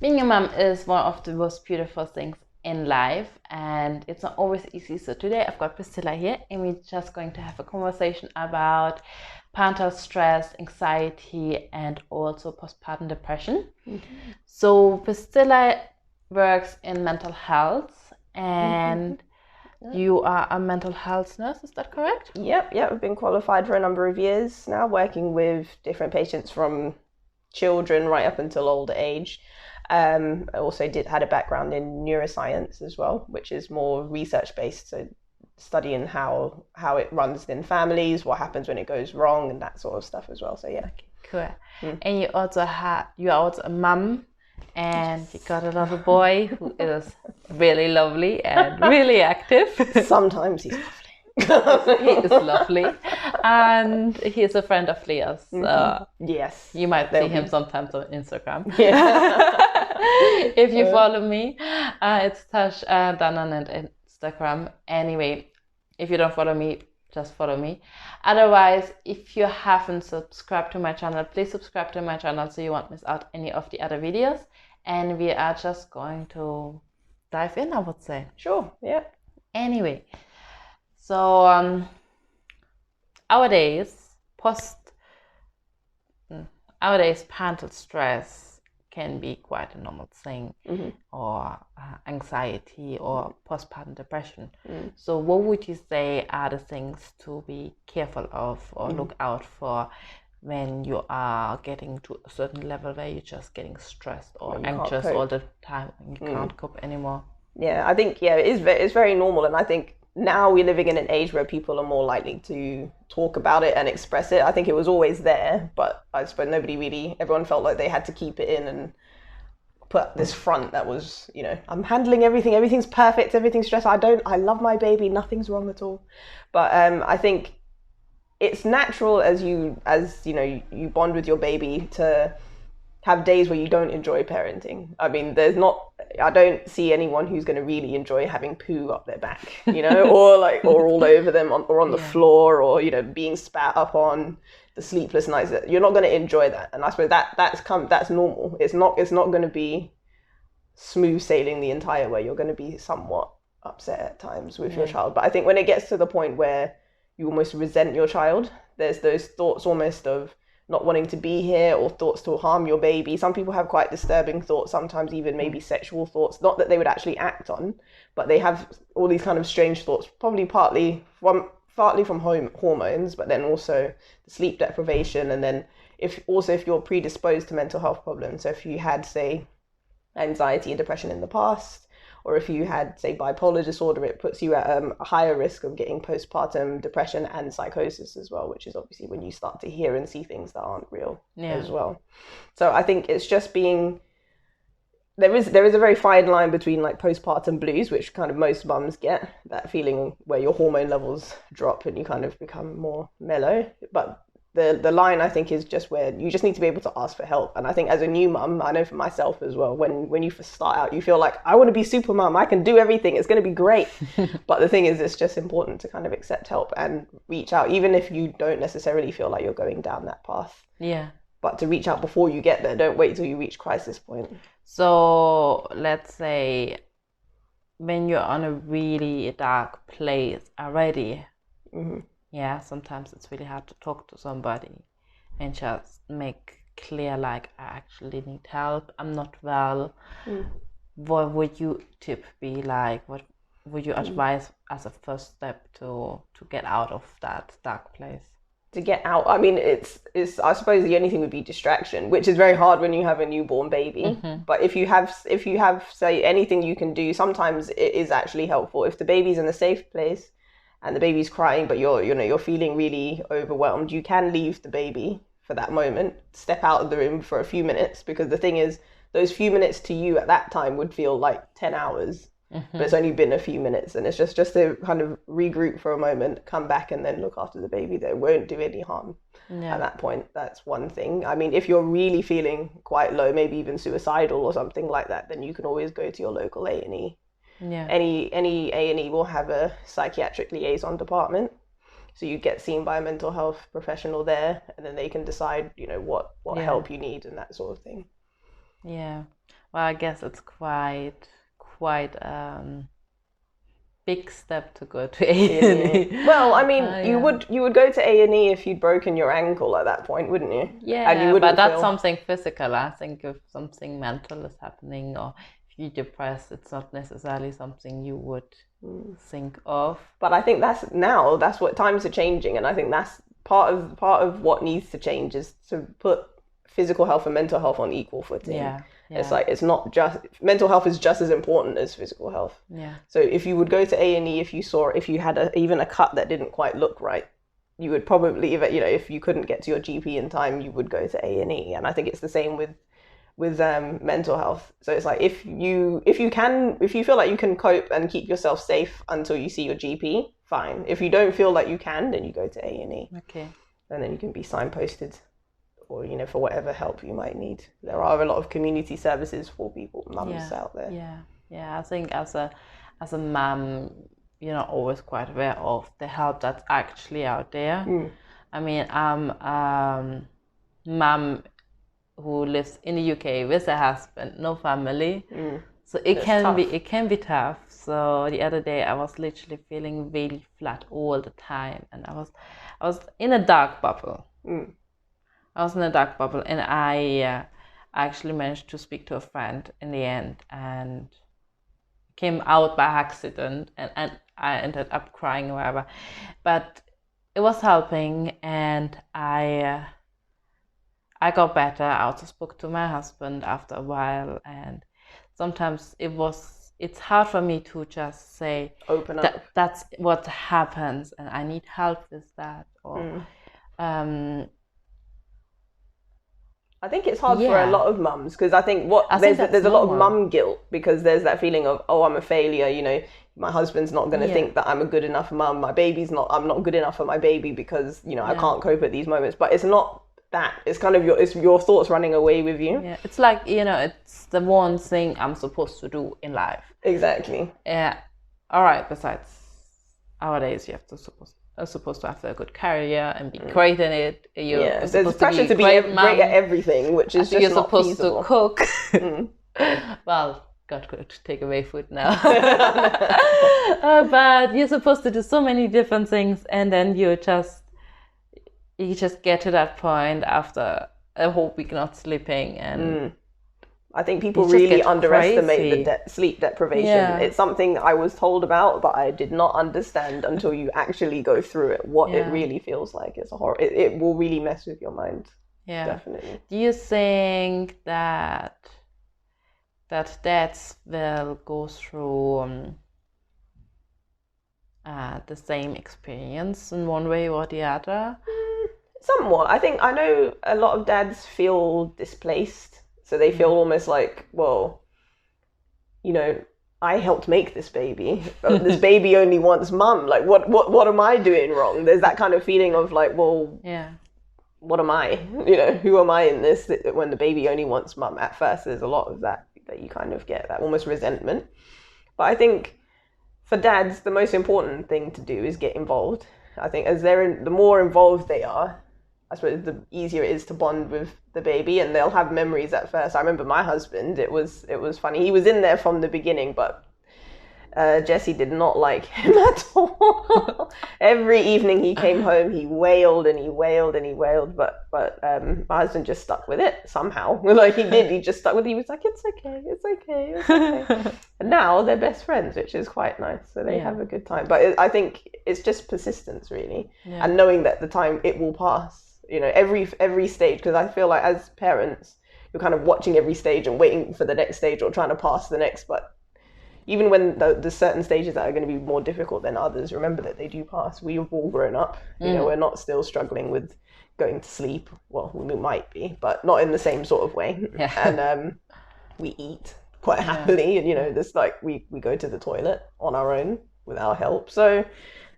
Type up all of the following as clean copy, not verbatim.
Being a mom is one of the most beautiful things in life, and it's not always easy. So today I've got Priscilla here, and we're just going to have a conversation about parental stress, anxiety, and also postpartum depression. So Priscilla works in mental health, and you are a mental health nurse, is that correct? Yep, I've been qualified for a number of years now, working with different patients from children right up until older age. I also had a background in neuroscience as well, which is more research based, so studying how it runs in families, what happens when it goes wrong, and that sort of stuff as well. So yeah. Okay, cool. And you are also a mum, and you got a little boy who is really lovely and really active. Sometimes he's lovely. He is lovely, and he is a friend of Leah's. Yes, you might see him sometimes on Instagram. Yeah. If you follow me, it's Tash Dunon on Instagram. Anyway, if you don't follow me, just follow me. Otherwise, if you haven't subscribed to my channel, please subscribe to my channel so you won't miss out any of the other videos. And we are just going to dive in, I would say. Sure, yeah. Anyway, so nowadays parental stress can be quite a normal thing, or anxiety or postpartum depression. So what would you say are the things to be careful of or look out for when you are getting to a certain level where you're just getting stressed or anxious all the time and you can't cope anymore? Yeah, I think, it's very normal. And I think now we're living in an age where people are more likely to talk about it and express it. I think it was always there, but I suppose everyone felt like they had to keep it in and put this front that was, I'm handling everything, everything's perfect, everything's stressed. I love my baby, nothing's wrong at all. But I think it's natural as you bond with your baby to have days where you don't enjoy parenting. I mean, I don't see anyone who's going to really enjoy having poo up their back, or all over them or on the floor, or, being spat up on, the sleepless nights. You're not going to enjoy that. And I suppose that's normal. It's not going to be smooth sailing the entire way. You're going to be somewhat upset at times with your child. But I think when it gets to the point where you almost resent your child, there's those thoughts almost of not wanting to be here, or thoughts to harm your baby. Some people have quite disturbing thoughts, sometimes even maybe sexual thoughts, not that they would actually act on, but they have all these kind of strange thoughts, probably partly from hormones, but then also the sleep deprivation. And then if you're predisposed to mental health problems, so if you had, say, anxiety and depression in the past, or if you had, say, bipolar disorder, it puts you at a higher risk of getting postpartum depression and psychosis as well, which is obviously when you start to hear and see things that aren't real as well. So I think it's just there is a very fine line between like postpartum blues, which kind of most mums get, that feeling where your hormone levels drop and you kind of become more mellow. But the line, I think, is just where you just need to be able to ask for help. And I think as a new mum, I know for myself as well, when you first start out, you feel like, I want to be super mum, I can do everything, it's going to be great. But the thing is, it's just important to kind of accept help and reach out, even if you don't necessarily feel like you're going down that path. Yeah. But to reach out before you get there. Don't wait till you reach crisis point. So let's say when you're on a really dark place already, sometimes it's really hard to talk to somebody and just make clear, like, I actually need help, I'm not well. What would you tip be like? What would you advise as a first step to get out of that dark place? To get out, I mean, it's I suppose the only thing would be distraction, which is very hard when you have a newborn baby. But if you have say anything you can do, sometimes it is actually helpful. If the baby's in a safe place and the baby's crying, but you're feeling really overwhelmed, you can leave the baby for that moment, step out of the room for a few minutes, because the thing is, those few minutes to you at that time would feel like 10 hours. But it's only been a few minutes, and it's just to kind of regroup for a moment, come back, and then look after the baby. That won't do any harm at that point. That's one thing. I mean, if you're really feeling quite low, maybe even suicidal or something like that, then you can always go to your local A&E. Any A&E will have a psychiatric liaison department, so you get seen by a mental health professional there, and then they can decide what help you need and that sort of thing. Well, I guess it's quite big step to go to A&E. Well, I mean, you would go to A&E if you'd broken your ankle at that point, wouldn't you? Yeah, and you wouldn't but that's something physical. I think if something mental is happening or if you're depressed, it's not necessarily something you would think of. But I think that's what times are changing, and I think that's part of what needs to change is to put physical health and mental health on equal footing. Yeah. It's like it's not just mental health is just as important as physical health. Yeah. So if you would go to A&E if you had even a cut that didn't quite look right, you would probably if you couldn't get to your GP in time, you would go to A&E. And I think it's the same with mental health. So it's like if you feel like you can cope and keep yourself safe until you see your GP, fine. If you don't feel like you can, then you go to A&E. Okay. And then you can be signposted, or for whatever help you might need. There are a lot of community services for mums out there. Yeah. I think as a mum, you're not always quite aware of the help that's actually out there. I mean, I'm mum who lives in the UK with a husband, no family. So it can be tough. So the other day I was literally feeling really flat all the time, and I was in a dark bubble. I was in a dark bubble, and I actually managed to speak to a friend in the end, and came out by accident, and I ended up crying or whatever. But it was helping, and I got better. I also spoke to my husband after a while, and sometimes it's hard for me to just say open up. That's what happens, and I need help with that. Or I think it's hard for a lot of mums, because I think there's a lot of mum guilt, because there's that feeling of, oh, I'm a failure, my husband's not going to think that I'm a good enough mum, I'm not good enough for my baby because I can't cope at these moments. But it's not that, it's kind of your thoughts running away with you. Yeah, it's like it's the one thing I'm supposed to do in life. Exactly. Yeah. All right. Besides, nowadays you are supposed to have a good career and be great in it. There's pressure to be great at everything, which is just you're not supposed feasible. to cook. Well, God could take away food now. But you're supposed to do so many different things, and then you just get to that point after a whole week not sleeping, and I think people really underestimate the sleep deprivation. Yeah. It's something I was told about, but I did not understand until you actually go through it, what it really feels like. It's a horror. It will really mess with your mind. Yeah, definitely. Do you think that dads will go through the same experience in one way or the other? Somewhat. I know a lot of dads feel displaced. So they feel almost like, well, I helped make this baby. This baby only wants mum. Like, what am I doing wrong? There's that kind of feeling of like, well, what am I? Who am I in this? When the baby only wants mum. At first, there's a lot of that you kind of get, that almost resentment. But I think for dads, the most important thing to do is get involved. I think the more involved they are, I suppose the easier it is to bond with the baby, and they'll have memories at first. I remember my husband, it was funny. He was in there from the beginning, but Jessie did not like him at all. Every evening he came home, he wailed and he wailed and he wailed, but my husband just stuck with it somehow. Like he just stuck with it. He was like, it's okay. And now they're best friends, which is quite nice. So they have a good time. But I think it's just persistence, really, and knowing that the time it will pass. Every stage, because I feel like as parents, you're kind of watching every stage and waiting for the next stage or trying to pass the next. But even when the certain stages that are going to be more difficult than others, remember that they do pass. We've all grown up. We're not still struggling with going to sleep. Well, we might be, but not in the same sort of way. And we eat quite happily, and there's like we go to the toilet on our own without help. So,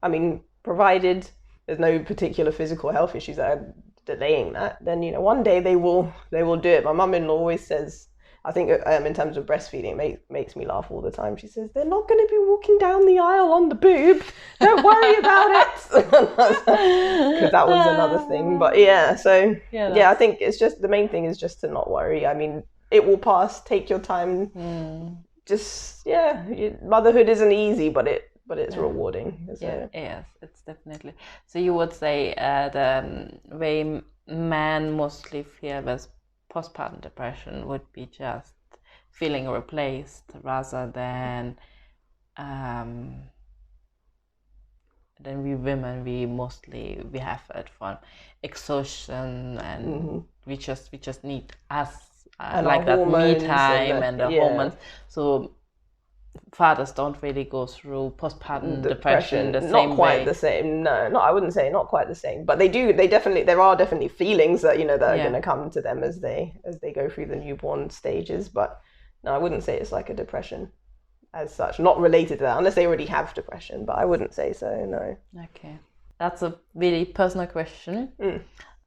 I mean, provided there's no particular physical health issues that are delaying that, then one day they will do it. My mum-in-law always says, I think in terms of breastfeeding, it makes me laugh all the time. She says, they're not going to be walking down the aisle on the boob. Don't worry about it. Because that was another thing. But I think it's just, the main thing is just to not worry. I mean, it will pass. Take your time. Just motherhood isn't easy, but it's rewarding. So. Yes, it's definitely. So you would say the way men mostly feel with postpartum depression would be just feeling replaced rather than we women, we have it from exhaustion, and we just need us like that me time and the hormones. So fathers don't really go through postpartum depression the same way. Not quite the same. No, I wouldn't say not quite the same. But there are definitely feelings that that are going to come to them as they go through the newborn stages. But no, I wouldn't say it's like a depression as such, not related to that, unless they already have depression, but I wouldn't say so, no. Okay. That's a really personal question,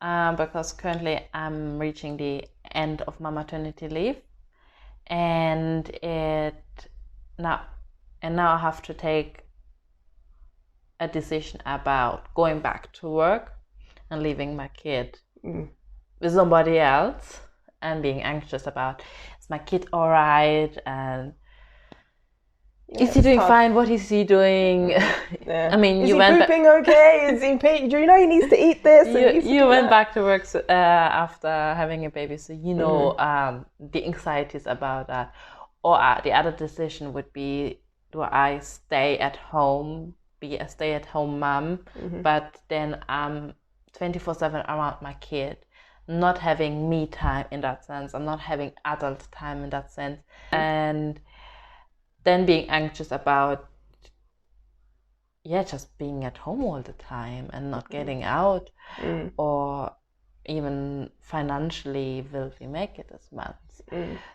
because currently I'm reaching the end of my maternity leave, and now I have to take a decision about going back to work and leaving my kid with somebody else, and being anxious about, is my kid all right, and is he doing fine? What is he doing? Yeah. I mean, is he pooping okay? Is he do you know he needs to eat this? You went back to work after having a baby, so the anxieties about that. Or the other decision would be, do I stay at home, be a stay-at-home mom, but then I'm 24/7 around my kid, not having me time in that sense. I'm not having adult time in that sense, and then being anxious about just being at home all the time and not getting out, or even financially, will we make it this month?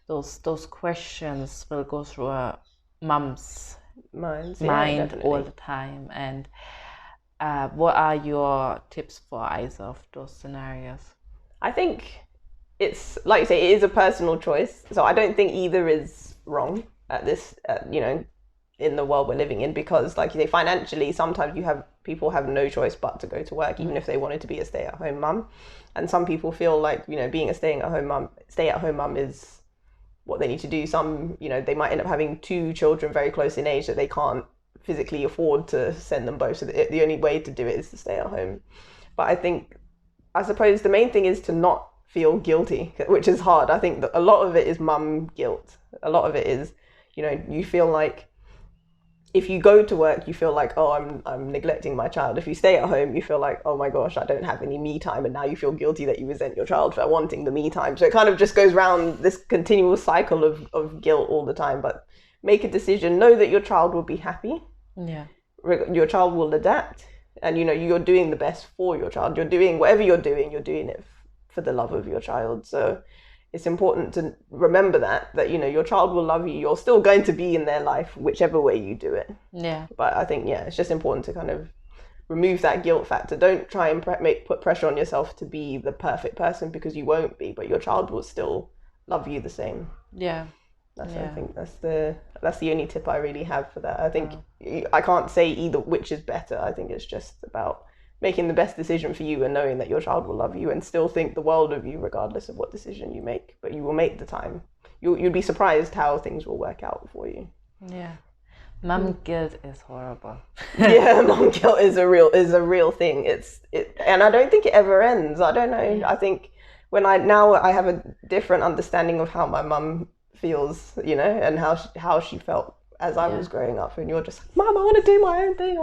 Those questions will go through a mom's mind all the time. And what are your tips for either of those scenarios? I think it's, like you say, it is a personal choice. So I don't think either is wrong at this, in the world we're living in, because, like you say, financially, sometimes people have no choice but to go to work, even if they wanted to be a stay-at-home mum. And some people feel like, being a stay-at-home mum is what they need to do. Some, they might end up having 2 children very close in age that they can't physically afford to send them both. So the only way to do it is to stay at home. But I suppose the main thing is to not feel guilty, which is hard. I think that a lot of it is mum guilt. A lot of it is, you feel like, if you go to work, you feel like, oh, I'm neglecting my child. If you stay at home, you feel like, oh my gosh, I don't have any me time. And now you feel guilty that you resent your child for wanting the me time. So it kind of just goes around this continual cycle of guilt all the time. But make a decision. Know that your child will be happy. Yeah. Your child will adapt. And, you're doing the best for your child. You're doing whatever you're doing it for the love of your child. So it's important to remember that your child will love you. You're still going to be in their life, whichever way you do it. Yeah. But I think, it's just important to kind of remove that guilt factor. Don't try and put pressure on yourself to be the perfect person, because you won't be, but your child will still love you the same. Yeah. I think that's the only tip I really have for that. I think I can't say either which is better. I think it's just about making the best decision for you and knowing that your child will love you and still think the world of you regardless of what decision you make. But you will make the time. You'd be surprised how things will work out for you. Yeah. Mum guilt is horrible. Yeah, mum guilt is a real thing. And I don't think it ever ends. I don't know. I think I have a different understanding of how my mum feels, and how she felt as I was growing up. And you're just like, Mom, I want to do my own thing.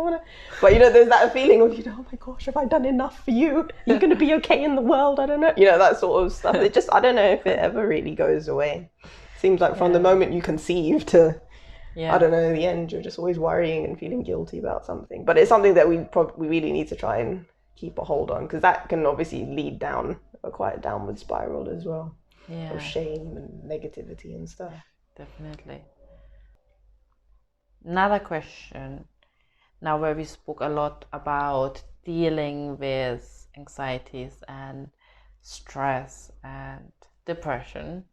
But there's that feeling of, oh my gosh, have I done enough for you? Are you going to be okay in the world? I don't know. That sort of stuff. It just, I don't know if it ever really goes away. Seems like from the moment you conceive to, I don't know, the end, you're just always worrying and feeling guilty about something. But it's something that we really need to try and keep a hold on, because that can obviously lead down quite a downward spiral as well. Yeah. Of shame and negativity and stuff. Definitely. Another question, now where we spoke a lot about dealing with anxieties and stress and depression.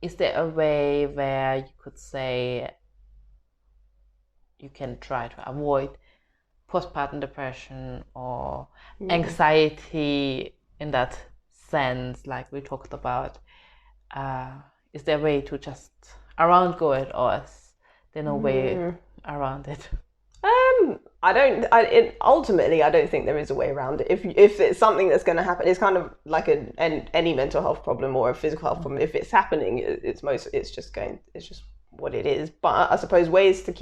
Is there a way where you could say you can try to avoid postpartum depression or anxiety in that sense, like we talked about, is there a way to just around go it, or is there no way around it? Ultimately, I don't think there is a way around it. If it's something that's going to happen, it's kind of like any mental health problem or a physical health problem. If it's happening, it's just what it is. But I suppose ways to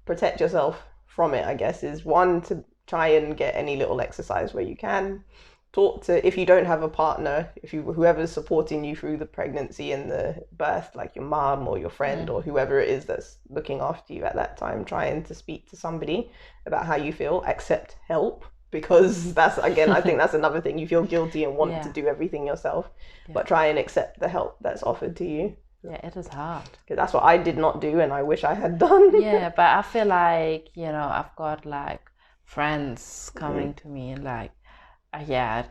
protect yourself from it, I guess, is one, to try and get any little exercise where you can. Talk to, if you don't have a partner, whoever's supporting you through the pregnancy and the birth, like your mom or your friend or whoever it is that's looking after you at that time, trying to speak to somebody about how you feel, accept help, because that's, again, I think that's another thing. You feel guilty and want to do everything yourself, but try and accept the help that's offered to you. Yeah, it is hard. Because that's what I did not do, and I wish I had done. Yeah, but I feel like, I've got like friends coming to me and like,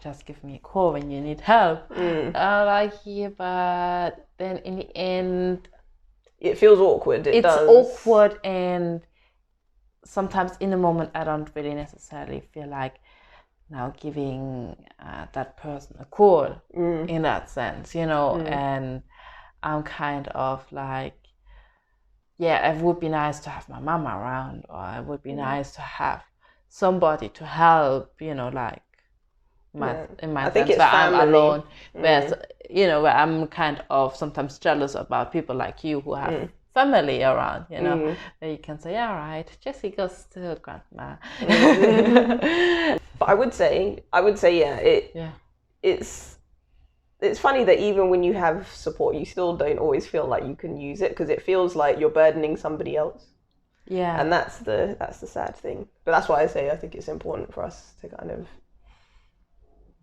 just give me a call when you need help. But then in the end, it feels awkward. It's awkward, and sometimes in the moment I don't really necessarily feel like now giving that person a call in that sense, and I'm kind of like, it would be nice to have my mama around, or it would be nice to have somebody to help, like in my I think sense, it's where family. I'm alone, where I'm kind of sometimes jealous about people like you who have family around, where you can say, all right, Jessie goes to grandma. But I would say, it's funny that even when you have support, you still don't always feel like you can use it, because it feels like you're burdening somebody else. Yeah. And that's the sad thing. But that's why I say I think it's important for us to kind of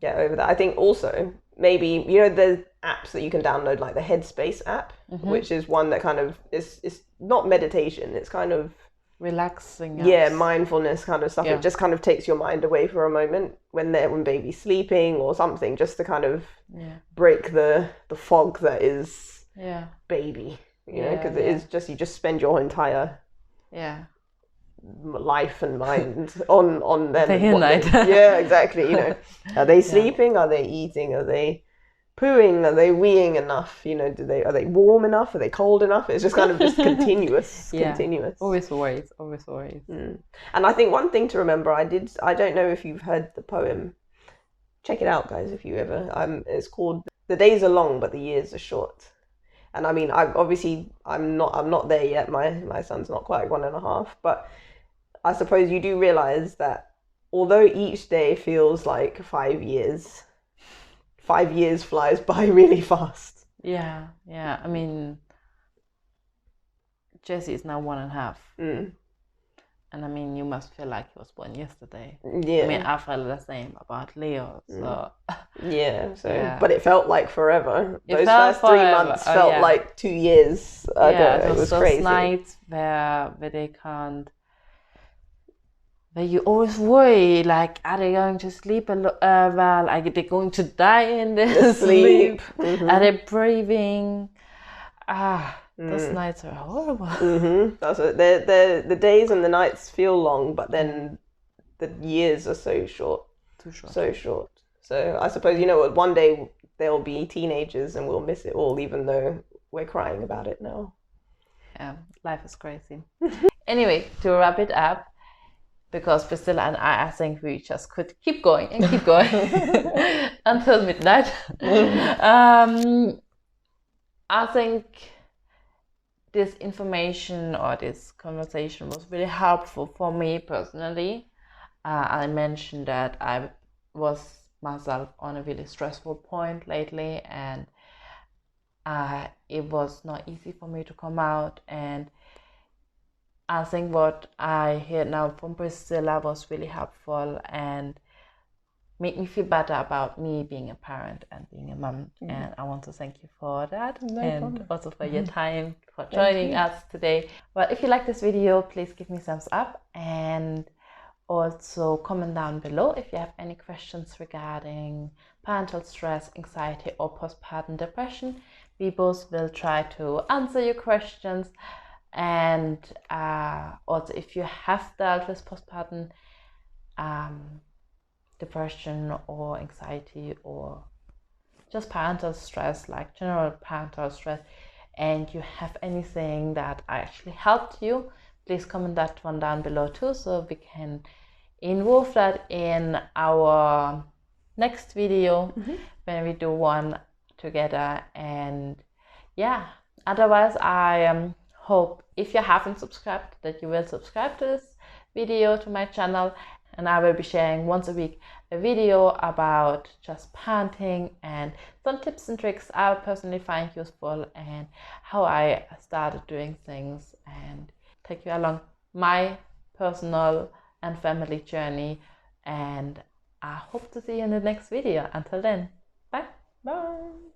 get over that. I think also maybe, there's apps that you can download, like the Headspace app, which is one that kind of it's not meditation, it's kind of relaxing mindfulness kind of stuff. It just kind of takes your mind away for a moment when baby's sleeping or something, just to kind of break the fog that is baby, because it is just, you just spend your entire life and mind on them. Exactly. Are they sleeping? Are they eating? Are they pooing? Are they weeing enough? Are they warm enough? Are they cold enough? It's just kind of just continuous. Always worries. And I think one thing to remember, I don't know if you've heard the poem. Check it out, guys, if you ever. It's called "The Days Are Long, but the Years Are Short." And I mean, I'm not there yet. My son's not quite 1.5, but I suppose you do realize that although each day feels like 5 years, 5 years flies by really fast. Yeah. I mean, Jessie is now 1.5. And I mean, you must feel like he was born yesterday. Yeah. I mean, I felt the same about Leo. So. But it felt like forever. Those first 3 months felt like 2 years ago. It was crazy. Those nights where they can't. Where you always worry, like, are they going to sleep well? Are they going to die in their sleep? Are they breathing? Those nights are horrible. That's it. The days and the nights feel long, but then the years are so short. Too short. So short. So I suppose, one day they'll be teenagers and we'll miss it all, even though we're crying about it now. Yeah, life is crazy. Anyway, to wrap it up, because Priscilla and I think we just could keep going until midnight. I think this information or this conversation was really helpful for me personally. I mentioned that I was myself on a really stressful point lately, and it was not easy for me to come out, and I think what I heard now from Priscilla was really helpful and made me feel better about me being a parent and being a mom. And I want to thank you for that, and also for your time, for joining us today. Well, if you like this video, please give me a thumbs up, and also comment down below if you have any questions regarding parental stress, anxiety, or postpartum depression. We both will try to answer your questions. And also, if you have dealt with postpartum depression or anxiety or just parental stress, like general parental stress, and you have anything that actually helped you, please comment that one down below too, so we can involve that in our next video when we do one together. And yeah, otherwise I hope, if you haven't subscribed, that you will subscribe to this video, to my channel, and I will be sharing once a week a video about just parenting and some tips and tricks I personally find useful, and how I started doing things, and take you along my personal and family journey. And I hope to see you in the next video. Until then, bye. Bye.